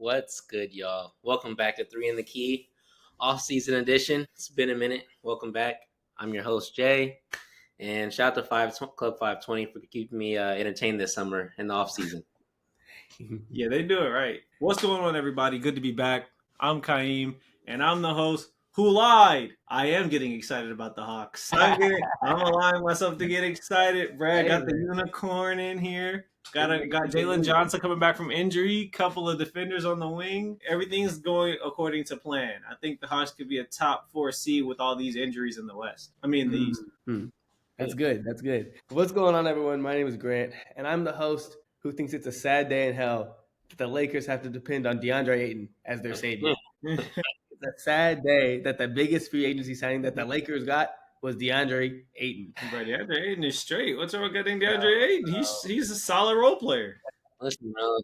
What's good, y'all? Welcome back to 3 in the Key, Offseason edition. It's been a minute. Welcome back. I'm your host, Jay. And shout out to Club 520 for keeping me entertained this summer in the offseason. Yeah, they do it right. What's going on, everybody? Good to be back. I'm Kaim, and I'm the host who lied. I am getting excited about the Hawks. I'm allowing myself to get excited, Brad. Got the unicorn in here. Got Jalen Johnson coming back from injury. Couple of defenders on the wing. Everything's going according to plan. I think the Hawks could be a top 4 seed with all these injuries in the West. The East. That's good. That's good. What's going on, everyone? My name is Grant, and I'm the host who thinks it's a sad day in hell that the Lakers have to depend on DeAndre Ayton as their savior. It's a sad day that the biggest free agency signing that the Lakers got was DeAndre Ayton. Bro, DeAndre Ayton is straight. What's wrong with getting DeAndre Ayton? He's a solid role player. Listen, bro.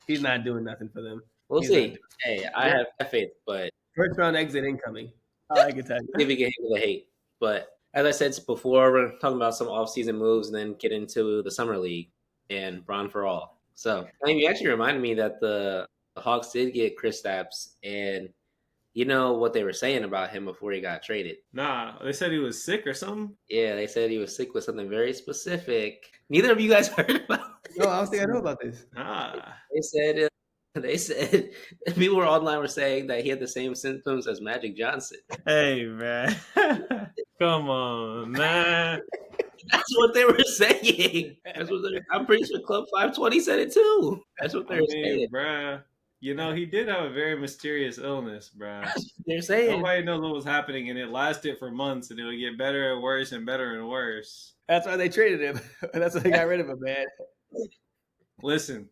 He's not doing nothing for them. We'll see. Hey, I have faith, but first round exit incoming. I can tell you. If you get hit with a hate. But as I said before, we're talking about some off-season moves and then get into the Summer League and Bron for All. So, you actually reminded me that the Hawks did get Kristaps, and you know what they were saying about him before he got traded. Nah, they said he was sick or something. Yeah, they said he was sick with something very specific. Neither of you guys heard about it. No, I don't think I know about this. They said people were online were saying that he had the same symptoms as Magic Johnson. Hey, man. Come on, man. That's what they were saying. I'm pretty sure Club 520 said it too. That's what they were saying. Bruh. You know, he did have a very mysterious illness, bruh. They're saying. Nobody knows what was happening, and it lasted for months, and it would get better and worse and better and worse. That's why they traded him. That's why they got rid of him, man. Listen,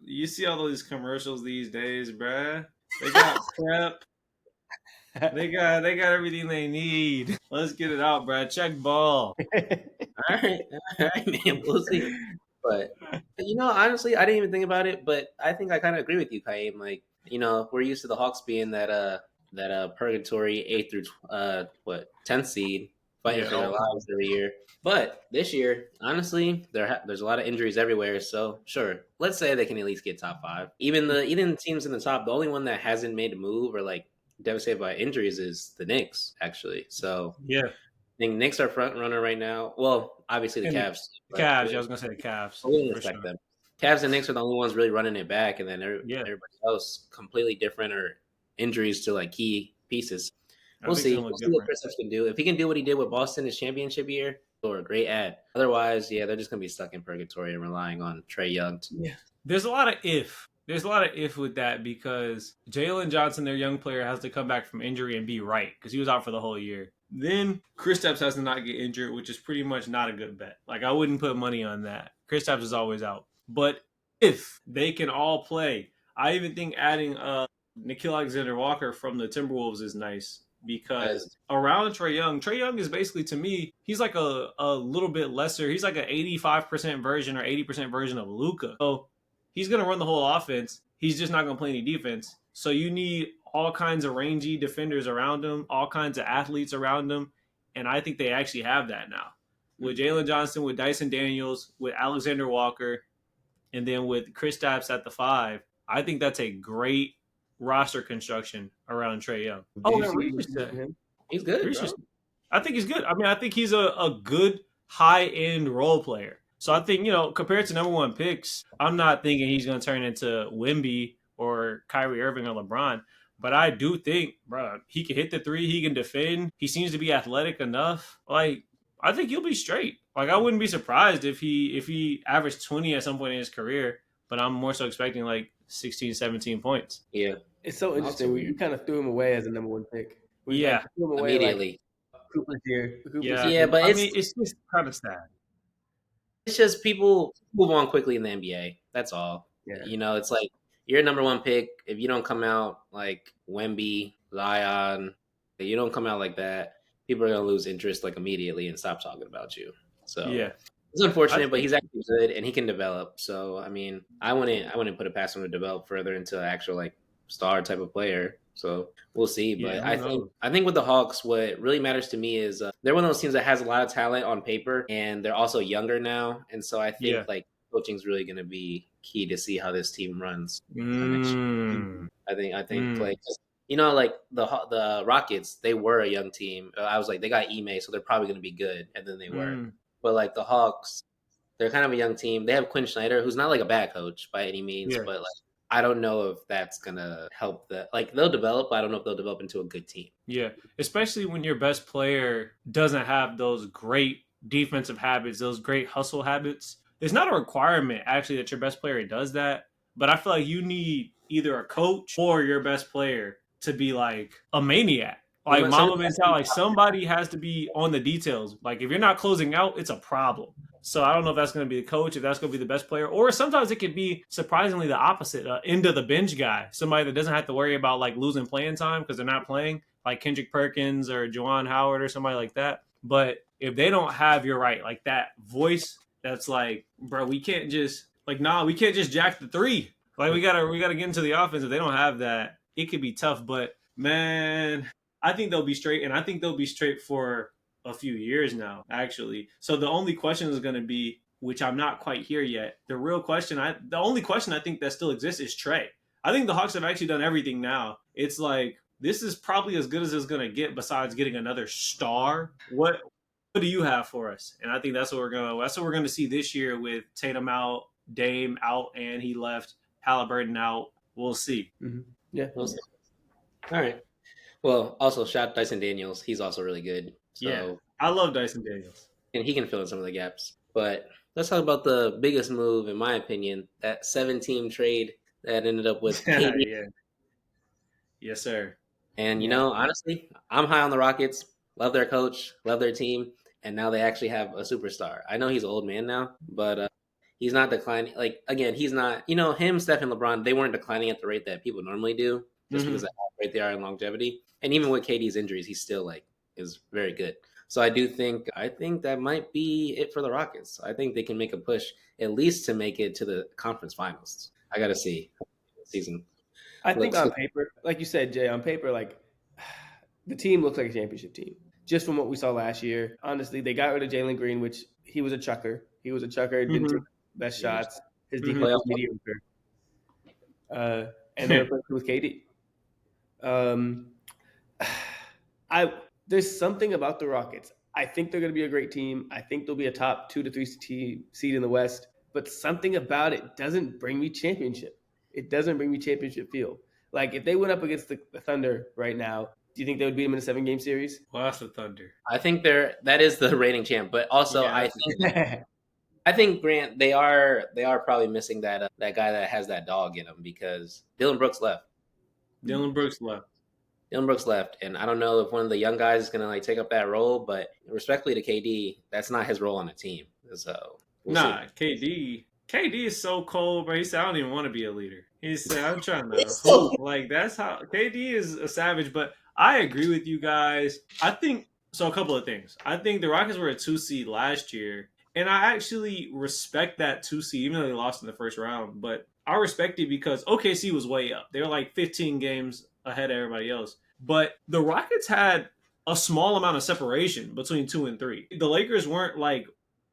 you see all these commercials these days, bruh. They got prep. They got everything they need. Let's get it out, bruh. Check ball. All right, man. We'll see. But, honestly, I didn't even think about it, but I think I kind of agree with you, Kaim. Like, we're used to the Hawks being that purgatory 8 through 10th seed fighting for their lives every year. But this year, honestly, there's a lot of injuries everywhere. So sure, let's say they can at least get top 5. Even teams in the top, the only one that hasn't made a move or like devastated by injuries is the Knicks, actually. So yeah. I think Knicks are front runner right now. Well, obviously the Cavs. I was gonna say the Cavs. We didn't respect them. Cavs and Knicks are the only ones really running it back, and then everybody else completely different or injuries to like key pieces. We'll see. We'll see what Kristaps can do. If he can do what he did with Boston his championship year, or a great ad. Otherwise, they're just gonna be stuck in purgatory and relying on Trae Young. There's a lot of if. There's a lot of if with that because Jalen Johnson, their young player, has to come back from injury and be right because he was out for the whole year. Then Kristaps has to not get injured, which is pretty much not a good bet. Like, I wouldn't put money on that. Kristaps is always out. But if they can all play, I even think adding Nickeil Alexander-Walker from the Timberwolves is nice because around Trae Young is basically, to me, he's like a little bit lesser. He's like an 85% version or 80% version of Luka. So he's going to run the whole offense. He's just not going to play any defense. So you need all kinds of rangy defenders around him, all kinds of athletes around him. And I think they actually have that now. With Jalen Johnson, with Dyson Daniels, with Alexander Walker, and then with Kristaps at the 5, I think that's a great roster construction around Trae Young. He's good. I think he's good. I mean, I think he's a good high-end role player. So I think, compared to number 1 picks, I'm not thinking he's going to turn into Wemby or Kyrie Irving or LeBron. But I do think, bro, he can hit the 3. He can defend. He seems to be athletic enough. Like, I think he'll be straight. Like, I wouldn't be surprised if he averaged 20 at some point in his career. But I'm more so expecting like 16, 17 points. Yeah. It's so interesting. You kind of threw him away as a number 1 pick. Threw him away immediately. Cooper's here. But it's just kind of sad. It's just people move on quickly in the NBA. That's all. Yeah. It's like, you're a number 1 pick. If you don't come out like Wemby, Zion, if you don't come out like that, people are going to lose interest like immediately and stop talking about you. So it's unfortunate, but he's actually good and he can develop. So, I mean, I wouldn't put it past him to develop further into an actual like star type of player. So we'll see. But I think with the Hawks, what really matters to me is they're one of those teams that has a lot of talent on paper and they're also younger now. And so I think like coaching is really going to be key to see how this team runs. I think like like the Rockets, they were a young team. I was like, they got Ime, so they're probably going to be good, and then they were. But like the Hawks, they're kind of a young team. They have Quinn Snyder, who's not like a bad coach by any means, but like I don't know if that's gonna help. Like they'll develop, but I don't know if they'll develop into a good team. Yeah, especially when your best player doesn't have those great defensive habits, those great hustle habits. It's not a requirement actually that your best player does that, but I feel like you need either a coach or your best player to be like a maniac. Like Mama mentality, like somebody has to be on the details. Like if you're not closing out, it's a problem. So I don't know if that's going to be the coach, if that's going to be the best player, or sometimes it could be surprisingly the opposite, end of the bench guy, somebody that doesn't have to worry about like losing playing time because they're not playing, like Kendrick Perkins or Juwan Howard or somebody like that. But if they don't have your right, like that voice, that's like, bro, we can't just we can't just jack the three. Like we gotta get into the offense. If they don't have that, it could be tough. But man, I think they'll be straight, and I think they'll be straight for a few years now, actually. So the only question is going to be, which I'm not quite here yet. The only question I think that still exists is Trey. I think the Hawks have actually done everything now. It's like, this is probably as good as it's going to get besides getting another star. What do you have for us? And I think that's what we're going to see this year with Tatum out, Dame out, and he left, Halliburton out. We'll see. Mm-hmm. Yeah. We'll see. All right. Well, also shout out Dyson Daniels. He's also really good. So, yeah, I love Dyson Daniels. And he can fill in some of the gaps. But let's talk about the biggest move, in my opinion, that 7-team trade that ended up with KD. Yeah. Yes, sir. And, you know, honestly, I'm high on the Rockets. Love their coach. Love their team. And now they actually have a superstar. I know he's an old man now, but he's not declining. Like, again, he's not, him, Steph, and LeBron, they weren't declining at the rate that people normally do, just because of how great they are in longevity. And even with KD's injuries, he's still, is very good. So I think that might be it for the Rockets. I think they can make a push at least to make it to the conference finals. I got to see season. I think on paper, like you said, Jay, on paper, the team looks like a championship team. Just from what we saw last year, honestly, they got rid of Jalen Green, which he was a chucker. Didn't take the best shots. His defense was mediocre. And they replaced with KD. There's something about the Rockets. I think they're going to be a great team. I think they'll be a top 2 to 3 seed in the West. But something about it doesn't bring me championship. It doesn't bring me championship feel. Like, if they went up against the Thunder right now, do you think they would beat them in a 7-game series? Well, that's the Thunder. I think that is the reigning champ. But also, yeah, I think Grant, they are probably missing that guy that has that dog in him, because Dylan Brooks left. Dylan Brooks left, and I don't know if one of the young guys is going to take up that role, but respectfully to KD, that's not his role on the team. So KD is so cold, bro. He said, I don't even want to be a leader. He said, I'm trying to hoop. That's how KD is a savage. But I agree with you guys. I think so. A couple of things. I think the Rockets were a 2 seed last year, and I actually respect that 2 seed, even though they lost in the first round. But I respect it because OKC was way up. They were 15 games ahead of everybody else. But the Rockets had a small amount of separation between 2 and 3. The Lakers weren't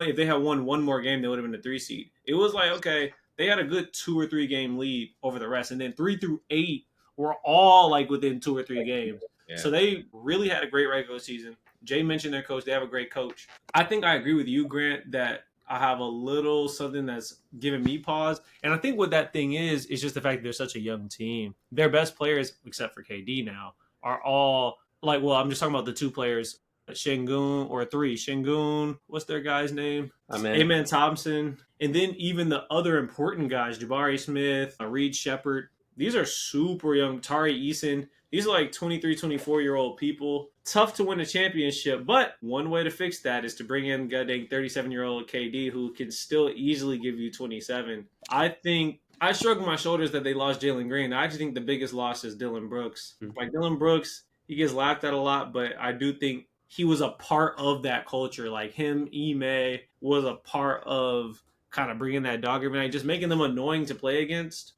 if they had won one more game, they would have been a 3 seed. It was okay, they had a good 2 or 3 game lead over the rest. And then 3 through 8 were all within 2 or 3 games. Yeah. So they really had a great regular season. Jay mentioned their coach. They have a great coach. I think I agree with you, Grant, that I have a little something that's giving me pause. And I think what that thing is just the fact that they're such a young team. Their best players, except for KD now, are all I'm just talking about the 2 players, Şengün, or 3. Şengün, what's their guy's name? Amen Thompson. And then even the other important guys, Jabari Smith, Reed Shepard, these are super young. Tari Eason, these are 23, 24-year-old people. Tough to win a championship, but one way to fix that is to bring in goddamn 37-year-old KD, who can still easily give you 27. I think I shrug my shoulders that they lost Jalen Green. I actually think the biggest loss is Dylan Brooks. Dylan Brooks, he gets laughed at a lot, but I do think he was a part of that culture. Him, Ime was a part of kind of bringing that dog every night, just making them annoying to play against.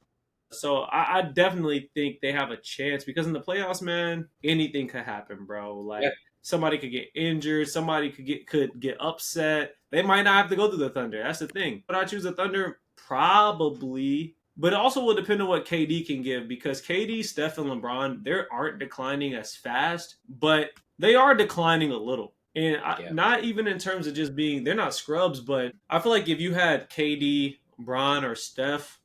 So I definitely think they have a chance, because in the playoffs, man, anything could happen, bro. Somebody could get injured, somebody could get upset. They might not have to go through the Thunder. That's the thing. But I choose the Thunder Probably. But it also will depend on what KD can give, because KD, Steph, and LeBron, they aren't declining as fast, but they are declining a little. And not even in terms of just being, they're not scrubs, but I feel like if you had KD, Bron, or Steph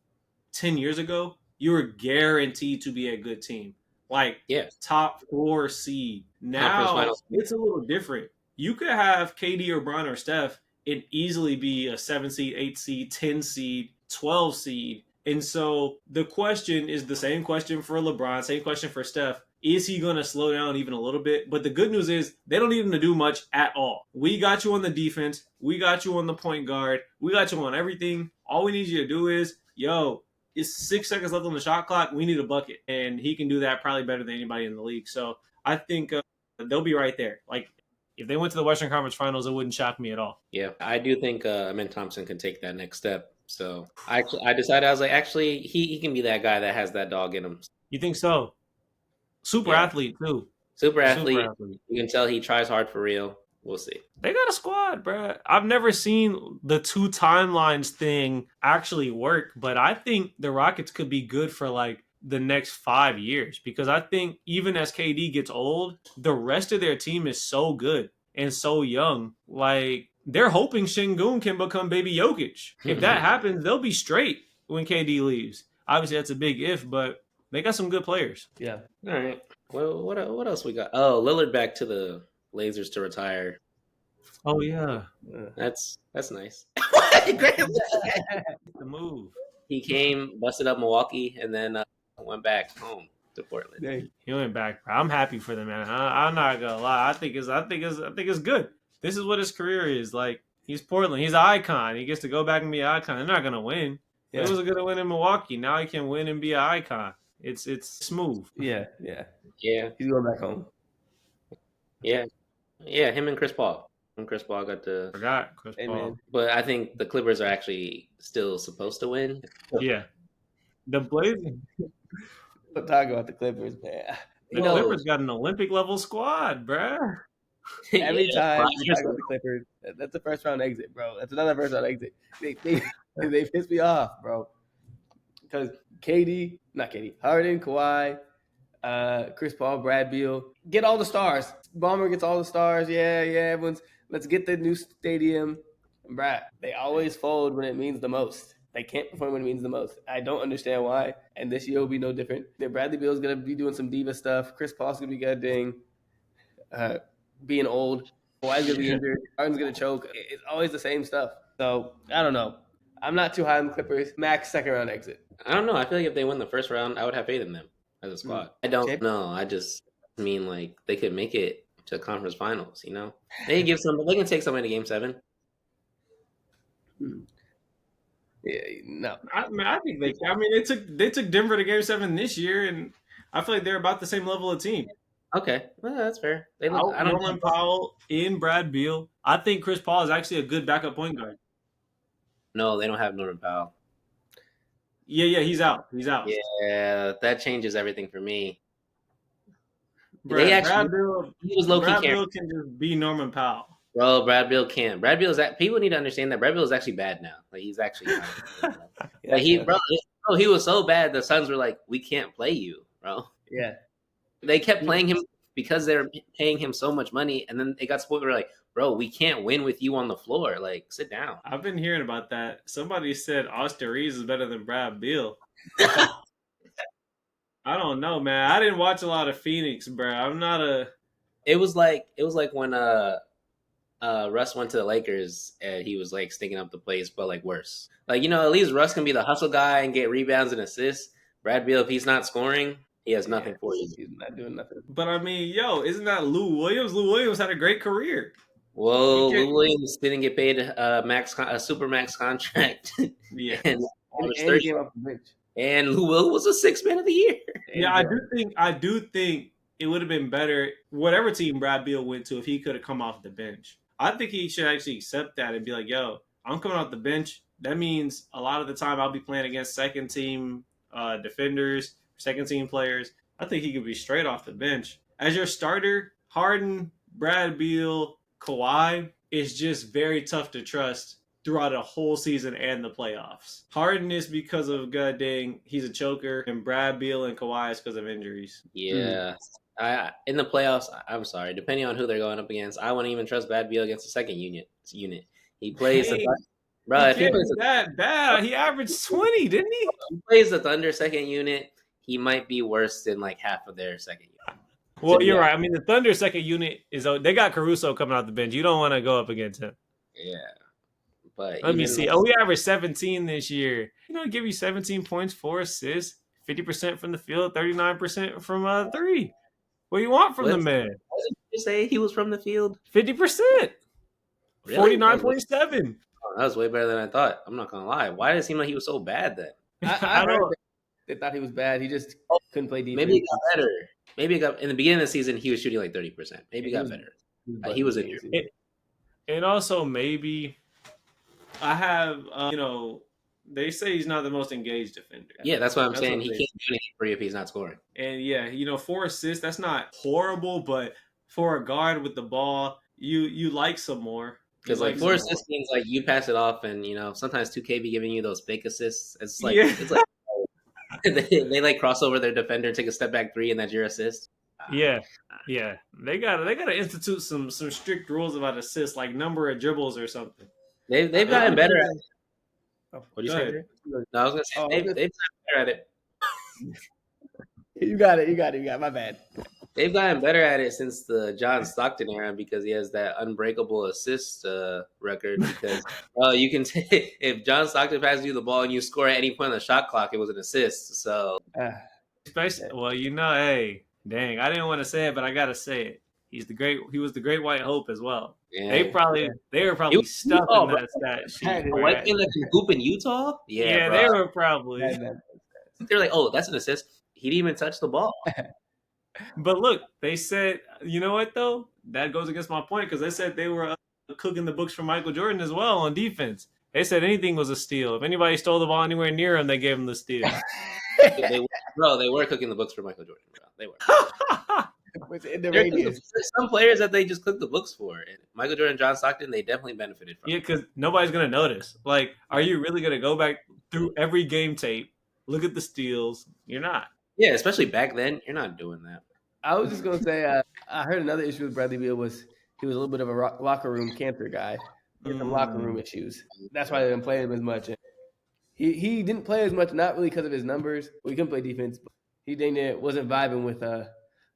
10 years ago, you were guaranteed to be a good team. Like top 4 seed. Now it's a little different. You could have KD or Bron or Steph and easily be a 7 seed, 8 seed, 10 seed, 12 seed. And so the question is the same question for LeBron, same question for Steph. Is he going to slow down even a little bit? But the good news is they don't need him to do much at all. We got you on the defense. We got you on the point guard. We got you on everything. All we need you to do is, it's 6 seconds left on the shot clock. We need a bucket. And he can do that probably better than anybody in the league. So I think they'll be right there. Like, if they went to the Western Conference Finals, it wouldn't shock me at all. Yeah, I do think Amin Thompson can take that next step. So I decided, I was like, actually, he can be that guy that has that dog in him. You think so? Super athlete, too. Super athlete. You can tell he tries hard for real. We'll see. They got a squad, bro. I've never seen the 2 timelines thing actually work, but I think the Rockets could be good for like the next 5 years, because I think even as KD gets old, the rest of their team is so good and so young. Like, they're hoping Şengün can become baby Jokic. If that happens, they'll be straight when KD leaves. Obviously, that's a big if, but they got some good players. Yeah. All right. Well, what else we got? Oh, Lillard back to the Blazers to retire. Oh yeah, that's nice. The move. He came, busted up Milwaukee, and then went back home to Portland. He went back. I'm happy for them, man. I'm not gonna lie. I think it's good. This is what his career is. Like, he's Portland. He's an icon. He gets to go back and be an icon. They're not gonna win. Yeah. It was a good win in Milwaukee. Now he can win and be an icon. It's smooth. Yeah. He's going back home. Yeah. Him and Chris Paul. And Chris Paul got the. Forgot Chris Paul. But I think the Clippers are actually still supposed to win. Yeah. The Blazers. Don't talk about the Clippers, man. The Clippers got an Olympic level squad, bruh. Every time you talk about the Clippers, that's a first round exit, bro. That's another first round exit. They piss me off, bro. Because Harden, Kawhi, Chris Paul, Brad Beal, get all the stars. Ballmer gets all the stars. Yeah. Let's get the new stadium. Brad, they always fold when it means the most. They can't perform when it means the most. I don't understand why. And this year will be no different. Bradley Beal's going to be doing some diva stuff. Chris Paul's going to be goddamn being old. Kawhi's going to be injured. Harden's going to choke. It's always the same stuff. So, I don't know. I'm not too high on the Clippers. Max second round exit. I don't know. I feel like if they win the first round, I would have faith in them as a squad. I don't know. I just mean, like, they could make it to conference finals, you know? They can take somebody to game 7. Yeah, no. I think they took Denver to game 7 this year, and I feel like they're about the same level of team. Okay, well, that's fair. Norman Powell in Brad Beal. I think Chris Paul is actually a good backup point guard. No, they don't have Norman Powell. Yeah, he's out. Yeah, that changes everything for me. Brad Beal can just be Norman Powell. Bro, Brad Beal can't. People need to understand that Brad Beal is actually bad now. Like, he's actually he was so bad the Suns were like, we can't play you, bro. Yeah. They kept playing him because they were paying him so much money, and then it got to the point where like, bro, we can't win with you on the floor. Like, sit down. I've been hearing about that. Somebody said Austin Reeves is better than Brad Beal. I don't know, man. I didn't watch a lot of Phoenix, bro. I'm not a. It was like when Russ went to the Lakers and he was like stinking up the place, but like worse. Like, you know, at least Russ can be the hustle guy and get rebounds and assists. Brad Beal, if he's not scoring, he has nothing for you. He's not doing nothing. But I mean, isn't that Lou Williams? Lou Williams had a great career. Well, Lou Williams didn't get paid a super max contract. Yeah, and he came off the bench. And Lou Williams was a 6th man of the year. Yeah, I do think it would have been better, whatever team Brad Beal went to, if he could have come off the bench. I think he should actually accept that and be like, yo, I'm coming off the bench. That means a lot of the time I'll be playing against second team defenders, second team players. I think he could be straight off the bench. As your starter, Harden, Brad Beal, Kawhi is just very tough to trust throughout a whole season and the playoffs. Harden is because of god dang, he's a choker, and Brad Beal and Kawhi is because of injuries. Yeah. In the playoffs, I'm sorry, depending on who they're going up against, I wouldn't even trust Bad Beal against the second unit. He plays Hey, bro. he If he can't plays be that bad. He averaged 20, didn't he? he plays the Thunder second unit, he might be worse than like half of their second unit. Well, you're right. I mean, the Thunder second unit they got Caruso coming out the bench. You don't want to go up against him. Yeah. But Let me see. Oh, we averaged 17 this year. Give you 17 points, 4 assists, 50% from the field, 39% from 3. What do you want from the man? What did you say he was from the field? 50%. Really? 49.7. Oh, that was way better than I thought. I'm not gonna lie. Why did it seem like he was so bad then? I heard they thought he was bad. He just couldn't play defense. Maybe he got better. Maybe it got in the beginning of the season. He was shooting like 30%. Maybe he got better. He was injured. And also maybe I have they say he's not the most engaged defender. Yeah, that's what I'm saying. He can't do anything for you if he's not scoring. And yeah, 4 assists. That's not horrible, but for a guard with the ball, you like some more. Because like 4 assists means like you pass it off, and sometimes 2K be giving you those fake assists. It's like they like cross over their defender and take a step back 3, and that's your assist. Yeah. They gotta institute some strict rules about assists, like number of dribbles or something. They've gotten better at it. What do you say? No, I was gonna say they've gotten better at it. You got it. My bad. They've gotten better at it since the John Stockton era because he has that unbreakable assist record. Because you can take if John Stockton passes you the ball and you score at any point on the shot clock, it was an assist. So, especially hey, dang, I didn't want to say it, but I gotta say it. He was the great white hope as well. Yeah. They were probably stuffing that stat sheet. White kid that can hoop in Utah? Yeah, bro. They were probably. They're like, oh, that's an assist. He didn't even touch the ball. But look, they said, you know what though? That goes against my point because they said they were cooking the books for Michael Jordan as well on defense. They said anything was a steal. If anybody stole the ball anywhere near him, they gave him the steal. they were cooking the books for Michael Jordan, bro. They were. There's some players that they just cook the books for. And Michael Jordan, John Stockton, they definitely benefited from. Yeah, because nobody's gonna notice. Like, are you really gonna go back through every game tape, look at the steals? You're not. Yeah, especially back then, you're not doing that. I was just gonna say, I heard another issue with Bradley Beal was he was a little bit of a locker room cancer guy. He had some locker room issues. That's why they didn't play him as much. He didn't play as much, not really because of his numbers. Well, he couldn't play defense. But he wasn't vibing with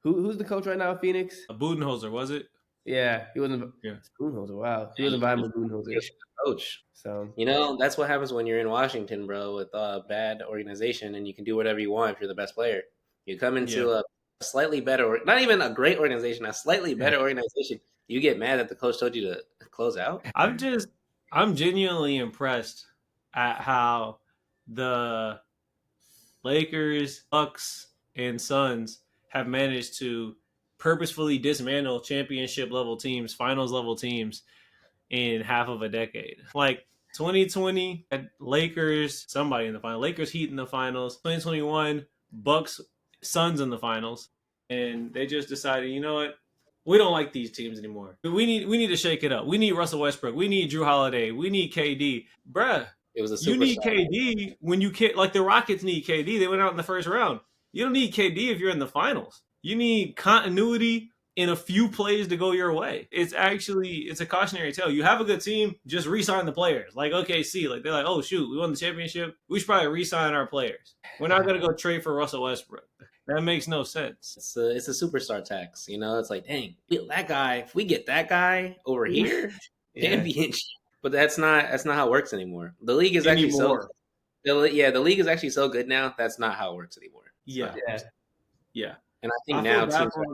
who's the coach right now at Phoenix? Budenholzer, was it? Yeah, he wasn't. Yeah, Budenholzer. Wow, he wasn't vibing with Budenholzer. Coach. So that's what happens when you're in Washington, bro, with a bad organization, and you can do whatever you want if you're the best player. You come into a slightly better, not even a great organization, a slightly better organization. You get mad that the coach told you to close out. I'm genuinely impressed at how the Lakers, Bucks, and Suns have managed to purposefully dismantle championship level teams, finals level teams in half of a decade. Like 2020, Lakers, somebody in the final, Lakers, Heat in the finals. 2021, Bucks, Suns in the finals. And they just decided, you know what? We don't like these teams anymore. We need to shake it up. We need Russell Westbrook. We need Drew Holiday. We need KD. Bruh. It was you need KD when you can't, like the Rockets need KD. They went out in the first round. You don't need KD if you're in the finals. You need continuity in a few plays to go your way. It's a cautionary tale. You have a good team, just re-sign the players. Like OKC, like they're like, oh shoot, we won the championship. We should probably re-sign our players. We're not gonna go trade for Russell Westbrook. That makes no sense. It's a superstar tax. It's like, dang, that guy. If we get that guy over here, championship. But that's not how it works anymore. The league is actually the league is actually so good now. That's not how it works anymore. Yeah. And I think now teams are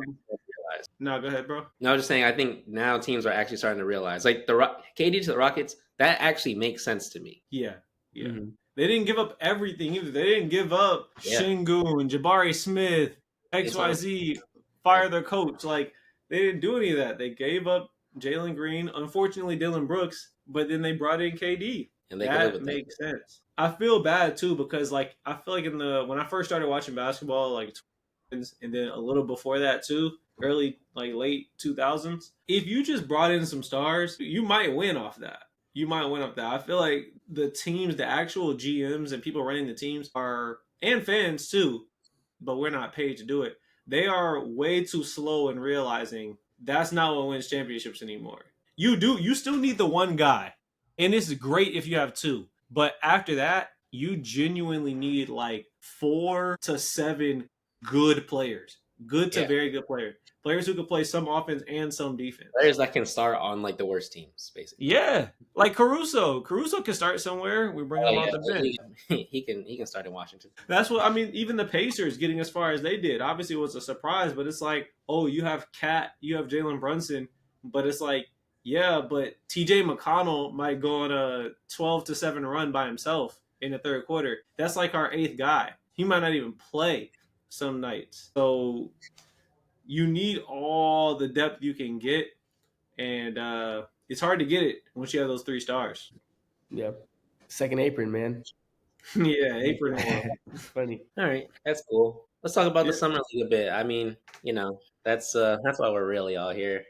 realize. No, go ahead, bro. No, I was just saying. I think now teams are actually starting to realize, like KD to the Rockets, that actually makes sense to me. Yeah. Mm-hmm. They didn't give up everything either. They didn't give up Şengün, Jabari Smith, XYZ, fire their coach. Like they didn't do any of that. They gave up Jalen Green, unfortunately Dylan Brooks, but then they brought in KD. And that makes sense. I feel bad too because like I feel like when I first started watching basketball, like and then a little before that too, late 2000s. If you just brought in some stars, you might win off that. you might win up that. I feel like the teams, the actual GMs and people running the teams and fans too, but we're not paid to do it. They are way too slow in realizing that's not what wins championships anymore. You still need the one guy. And it's great if you have two. But after that, you genuinely need like 4 to 7 good players. Good to very good players. Players who can play some offense and some defense. Players that can start on like the worst teams, basically. Yeah, like Caruso. Caruso can start somewhere. We bring him off the bench. He can start in Washington. That's what I mean. Even the Pacers getting as far as they did, obviously, it was a surprise. But it's like, oh, you have Cat, you have Jalen Brunson, but it's like, yeah, but T.J. McConnell might go on a 12-7 run by himself in the third quarter. That's like our 8th guy. He might not even play some nights. So you need all the depth you can get, and it's hard to get it once you have those 3 stars. Yeah, second apron, man. Yeah, apron. It's funny. All right, that's cool. Let's talk about the summer league a bit. I mean, that's why we're really all here.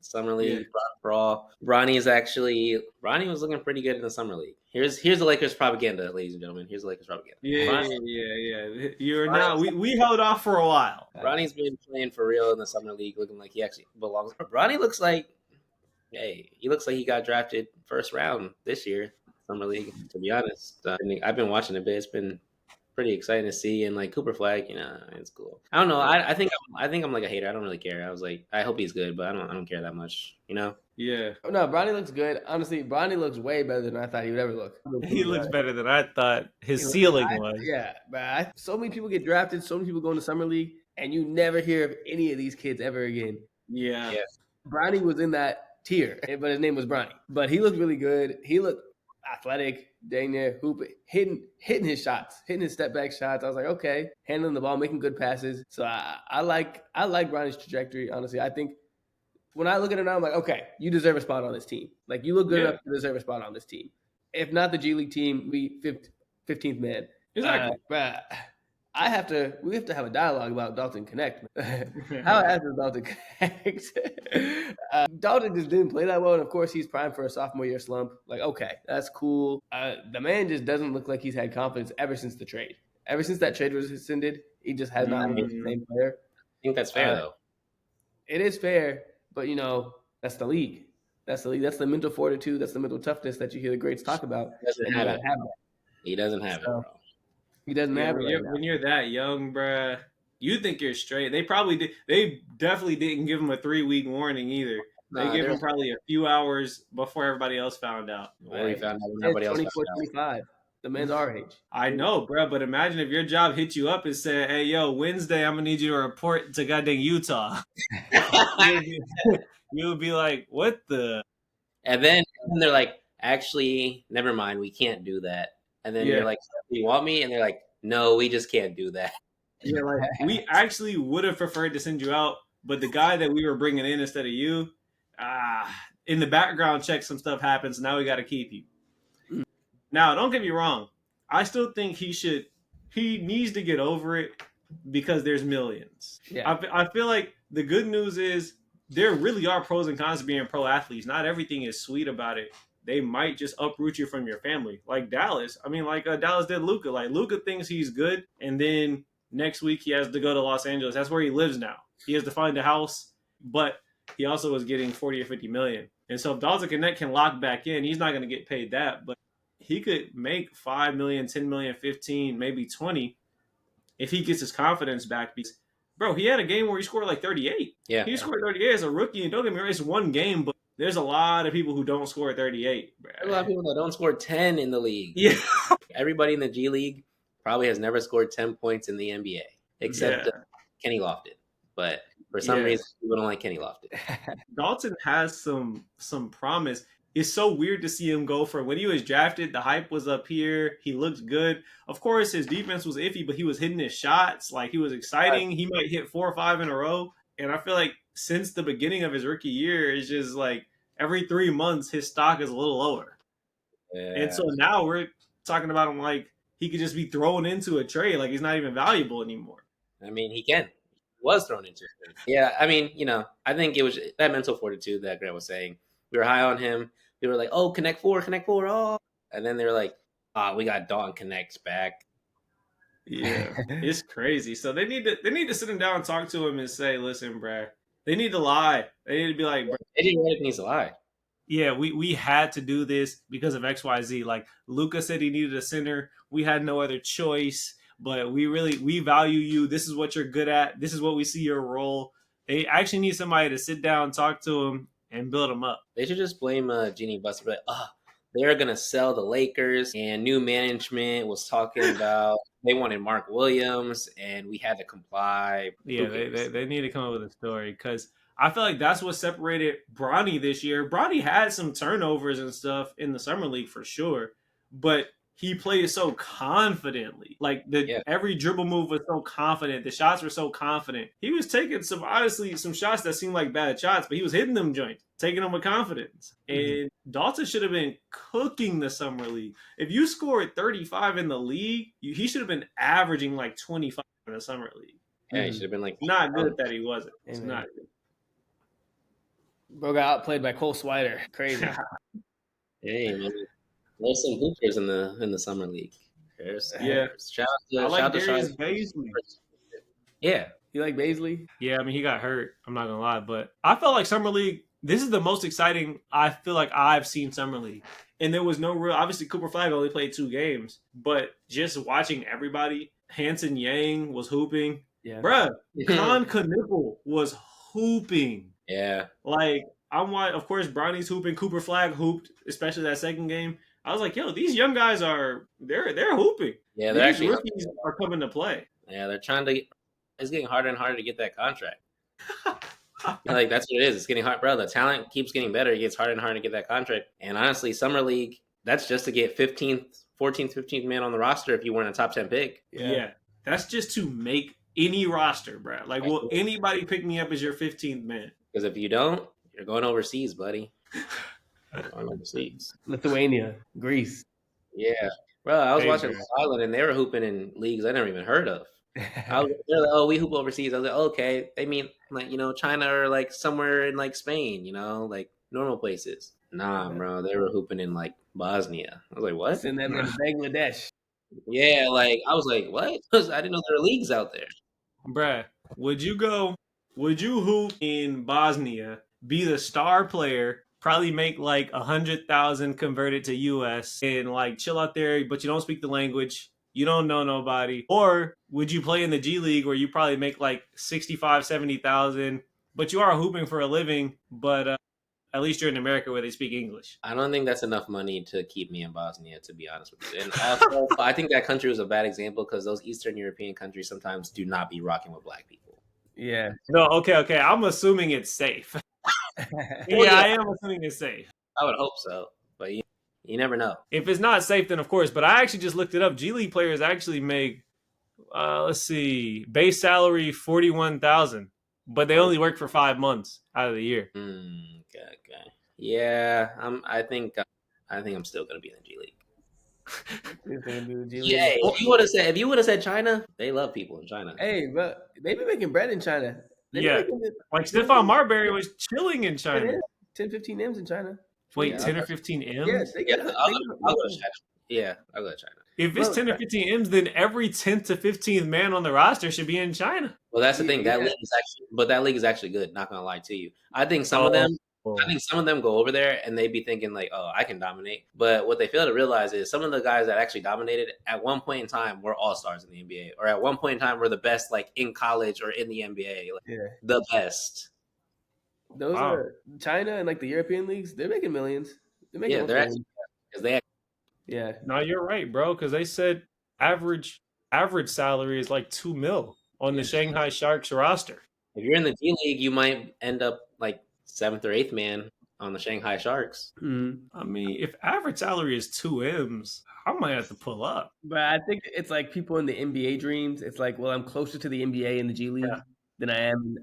Summer league brawl. Ronnie was looking pretty good in the summer league. Here's the Lakers propaganda, ladies and gentlemen. Here's the Lakers propaganda. Yeah. You're now. We held off for a while. Ronnie's been playing for real in the summer league, looking like he actually belongs. Ronnie looks like, he looks like he got drafted first round this year. Summer league, to be honest. I've been watching a bit. It's been pretty exciting to see, and like Cooper Flag, it's cool. I don't know. I think I'm like a hater. I don't really care. I was like, I hope he's good, but I don't care that much. Yeah. No, Bronny looks good. Honestly, Bronny looks way better than I thought he would ever look. He looks better than I thought his ceiling was. Yeah, but so many people get drafted. So many people go into summer league, and you never hear of any of these kids ever again. Yeah. Bronny was in that tier, but his name was Bronny. But he looked really good. He looked athletic, dang near hooping, hitting his shots, hitting his step back shots. I was like, okay, handling the ball, making good passes. So I like Bronny's trajectory. Honestly, I think when I look at him now, I'm like, okay, you deserve a spot on this team. Like you look good enough to deserve a spot on this team. If not the G League team, we 15th man. Exactly. We have to have a dialogue about Dalton Connect. How ass is Dalton Connect? Dalton just didn't play that well, and of course he's primed for a sophomore year slump. Like, okay, that's cool. The man just doesn't look like he's had confidence ever since the trade. Ever since that trade was rescinded, he just has not been the same player. I think that's fair though. It is fair, but that's the league. That's the league. That's the mental fortitude. That's the mental toughness that you hear the greats talk about. He doesn't have it. He doesn't have it, bro. He doesn't have it. When you're that young, bruh, you think you're straight. They probably did. They definitely didn't give him a 3-week warning either. They gave him probably a few hours before everybody else found out. Or he found out when everybody else 24, 25. The man's our age. I know, bruh, but imagine if your job hit you up and said, hey, yo, Wednesday, I'm going to need you to report to goddamn Utah. You would be like, what the? And then they're like, actually, never mind. We can't do that. And then you're like, you want me? And they're like, no, we just can't do that. Yeah, like we actually would have preferred to send you out, but the guy that we were bringing in instead of you, in the background check, some stuff happens. Now we got to keep you. Now, don't get me wrong. I still think he needs to get over it because there's millions. Yeah. I feel like the good news is there really are pros and cons to being pro athletes. Not everything is sweet about it. They might just uproot you from your family. Like Dallas. I mean, Dallas did Luka. Like, Luka thinks he's good, and then next week he has to go to Los Angeles. That's where he lives now. He has to find a house, but he also was getting 40 or 50 million. And so if Dalton Connect can lock back in, he's not going to get paid that, but he could make 5 million, 10 million, 15, maybe 20 if he gets his confidence back. Because, bro, he had a game where he scored like 38. Yeah. He scored 38 as a rookie, and don't get me wrong, it's one game, but there's a lot of people who don't score 38. Bro. There's a lot of people that don't score 10 in the league. Yeah. Everybody in the G League probably has never scored 10 points in the NBA, except Kenny Lofton. But for some reason, people don't like Kenny Lofton. Dalton has some promise. It's so weird to see him go from when he was drafted, the hype was up here. He looked good. Of course, his defense was iffy, but he was hitting his shots. Like, he was exciting. He might hit 4 or 5 in a row. And I feel like since the beginning of his rookie year, it's just like every 3 months, his stock is a little lower. Yeah. And so now we're talking about him like he could just be thrown into a trade. Like, he's not even valuable anymore. I mean, he can. He was thrown into it. Yeah, I mean, I think it was that mental fortitude that Grant was saying. We were high on him. they were like, "Oh, Connect Four, oh," and then they were like, "Ah, we got Dalton Connects back." Yeah, it's crazy. So they need to sit him down and talk to him and say, "Listen, bruh, they need to lie. They need to be like, bruh, AJ Redick needs to lie. yeah, we had to do this because of XYZ. Like Luca said he needed a center. We had no other choice, but we value you. This is what you're good at. This is what we see your role. They actually need somebody to sit down, talk to him, and build him up. They should just blame Jeannie Buss. But they're gonna sell the Lakers, and new management was talking about they wanted Mark Williams, and we had to comply. Yeah, they need to come up with a story because I feel like that's what separated Bronny this year. Bronny had some turnovers and stuff in the summer league for sure, but he played so confidently. Like every dribble move was so confident. The shots were so confident. He was taking some shots that seemed like bad shots, but he was hitting them joints, taking them with confidence. And Dalton should have been cooking the summer league. If you scored 35 in the league, he should have been averaging like 25 in the summer league. Yeah, he should have been like. Not good that he wasn't. It's not good. Bro got outplayed by Cole Swider. Crazy. Hey man, there's some hoopers in the summer league. Yeah. Shout I like out to Darius Bazley. Yeah. You like Bazley? Yeah, I mean he got hurt. I'm not gonna lie, but I felt like summer league. This is the most exciting I feel like I've seen summer league, and there was no real. Obviously, Cooper Flag only played 2 games, but just watching everybody, Hanson Yang was hooping. Yeah, bruh, Khan Knippel was hooping. Yeah, like of course, Bronny's hooping. Cooper Flag hooped, especially that second game. I was like, yo, these young guys they're hooping. Yeah, they're these rookies are coming to play. Yeah, they're trying to. It's getting harder and harder to get that contract. Like that's what it is. It's getting hard, bro. The talent keeps getting better. It gets harder and harder to get that contract. And honestly, summer league, that's just to get 14th, 15th man on the roster if you weren't a top 10 pick. Yeah, that's just to make any roster, bro. Like, will anybody pick me up as your 15th man? Because if you don't, you're going overseas, buddy. Going overseas. Lithuania, Greece. Yeah, bro. I was watching Island, and they were hooping in leagues I never even heard of. They're like, oh, we hoop overseas. I was like, okay. They mean like China or like somewhere in like Spain, like normal places. Nah, bro. They were hooping in like Bosnia. I was like, what? And then Bangladesh. Yeah, like I was like, what? I didn't know there were leagues out there. Bruh, would you hoop in Bosnia, be the star player, probably make like 100,000 converted to US and like chill out there, but you don't speak the language, you don't know nobody? Or would you play in the G League where you probably make like 65, 70,000, but you are hooping for a living, but at least you're in America where they speak English? I don't think that's enough money to keep me in Bosnia, to be honest with you. And also, I think that country was a bad example because those Eastern European countries sometimes do not be rocking with black people. Yeah. No, okay. I'm assuming it's safe. Yeah, I am assuming it's safe. I would hope so, but you never know. If it's not safe, then of course. But I actually just looked it up. G League players actually make, let's see, base salary 41,000, but they only work for 5 months out of the year. Okay. Yeah, I think I'm still gonna be in the G League. Yeah, if you would have said China, they love people in China. Hey, but they be making bread in China. Like Stephon Marbury was chilling in China. 10, 15 M's in China. Wait, 10 or 15 M's? Yes, I'll go to China. Yeah, I'll go to China. If it's 10 or 15 M's, then every 10th to 15th man on the roster should be in China. Well, that's the thing. That league is actually good. Not gonna lie to you. I think some of them go over there and they be thinking like, oh, I can dominate. But what they fail to realize is some of the guys that actually dominated at one point in time were all-stars in the NBA, or at one point in time were the best like in college or in the NBA. The best. Those are China and like the European leagues. They're making millions. They're actually because they. Yeah. No, you're right, bro. Because they said average salary is like $2 million on the Shanghai Sharks roster. If you're in the G League, you might end up like 7th or 8th man on the Shanghai Sharks. I mean, if average salary is 2 M's, I might have to pull up. But I think it's like people in the NBA dreams. It's like, well, I'm closer to the NBA and the G League than I am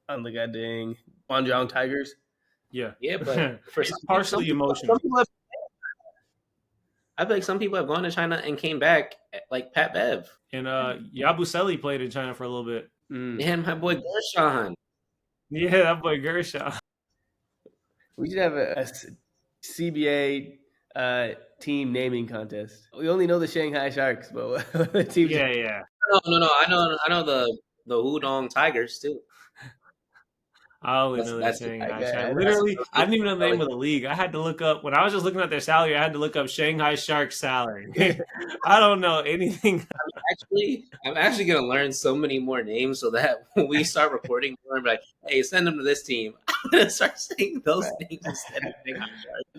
on the goddamn Guangzhou Tigers. Yeah, but for partially emotional. I feel like some people have gone to China and came back, like Pat Bev. And Yabusele played in China for a little bit. And my boy Gershon. Yeah, that boy Gershon. We should have a CBA team naming contest. We only know the Shanghai Sharks, but what the teams? Yeah. No. I know the Hudong Tigers too. I only know they're That's saying I Shanghai Sharks. got- Literally, I didn't even know the name of the league. I had to look up when I was just looking at their salary. I had to look up Shanghai Sharks salary. I don't know anything. I'm actually gonna learn so many more names so that when we start recording more, I'm like, hey, send them to this team. I'm gonna start saying those names instead of Shanghai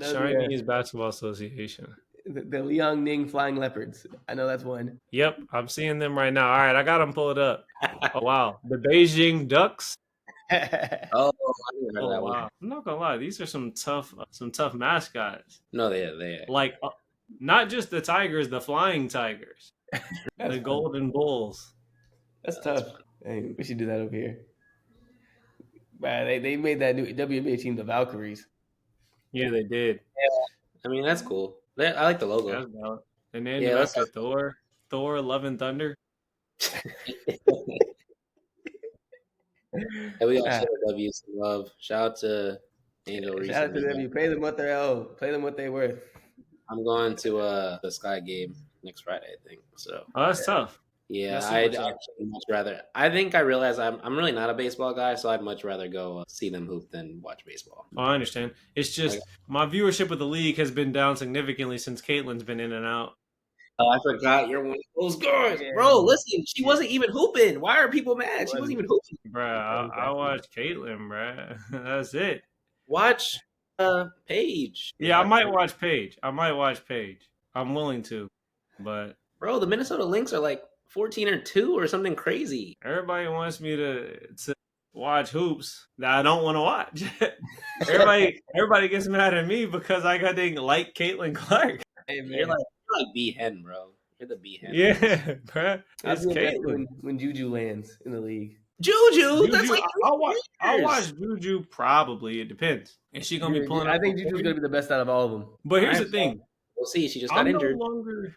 Sharks. Chinese Basketball Association. The Liaoning Flying Leopards. I know that's one. Yep, I'm seeing them right now. All right, I got them pulled up. Oh wow, the Beijing Ducks. Oh, I didn't know Oh that wow, one. I'm not gonna lie, these are some tough mascots. No, they. Like not just the Tigers, the Flying Tigers, the fun. Golden Bulls. That's tough. Hey, we should do that over here. Man, they made that new WNBA team the Valkyries. Yeah, they did. I mean, that's cool. I like the logo. That's valid. And then Yeah, after Thor, Love and Thunder. And we got W some love. Shout out to Angel Reese. Shout out to them. You pay them what they're owed. Play them what they worth. I'm going to the Sky game next Friday, I think. So that's tough. Yeah, That's I'd super tough. actually much rather. I think I realize I'm really not a baseball guy, so I'd much rather go see them hoop than watch baseball. Oh, I understand. It's just my viewership of the league has been down significantly since Caitlin's been in and out. Oh, I forgot you're one of those girls, bro. Listen, she wasn't even hooping. Why are people mad? She wasn't even hooping, bro. I watched Caitlin, bro. That's it. Watch Paige. Yeah, I might watch Paige. I'm willing to, but bro, the Minnesota Lynx are like 14-2 or something crazy. Everybody wants me to watch hoops that I don't want to watch. everybody gets mad at me because I didn't like Caitlin Clark. Hey, man. You're like B hen, bro. You're the B hen. Yeah, bro. It's Caitlin. When Juju lands in the league. Juju, that's like I'll watch Juju probably. It depends. Is she gonna be pulling? I think Juju's gonna be the best out of all of them. But here's the thing. We'll see. She just got injured.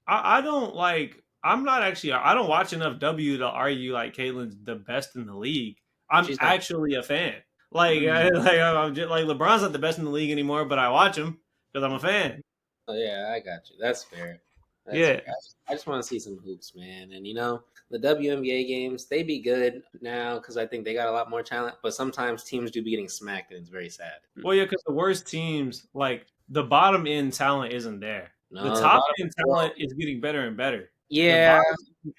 I don't like. I'm not actually. I don't watch enough W to argue like Caitlin's the best in the league. I'm actually a fan. I'm just, like LeBron's not the best in the league anymore, but I watch him because I'm a fan. Oh yeah, I got you. That's fair. Fair. I just want to see some hoops, man. And the WNBA games, they be good now because I think they got a lot more talent. But sometimes teams do be getting smacked, and it's very sad. Well, yeah, because the worst teams, like the bottom end talent, isn't there. No, the top end talent is getting better and better. Yeah,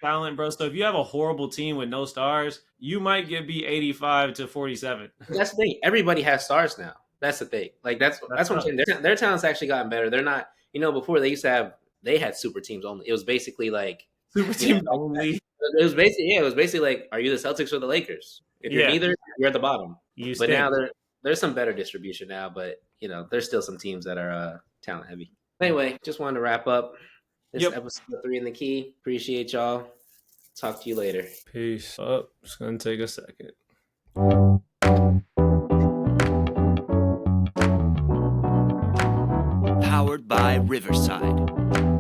talent, bro. So if you have a horrible team with no stars, you might get beat 85-47. That's the thing. Everybody has stars now. That's the thing. Like that's what I'm saying. Their talent's actually gotten better. They're not. Before they had super teams only. It was basically like super teams only. It was basically like, are you the Celtics or the Lakers? If you're neither, you're at the bottom. But now there's some better distribution now. But there's still some teams that are talent heavy. Anyway, just wanted to wrap up this episode 3 in the key. Appreciate y'all. Talk to you later. Peace. Oh, it's gonna take a second. Powered by Riverside.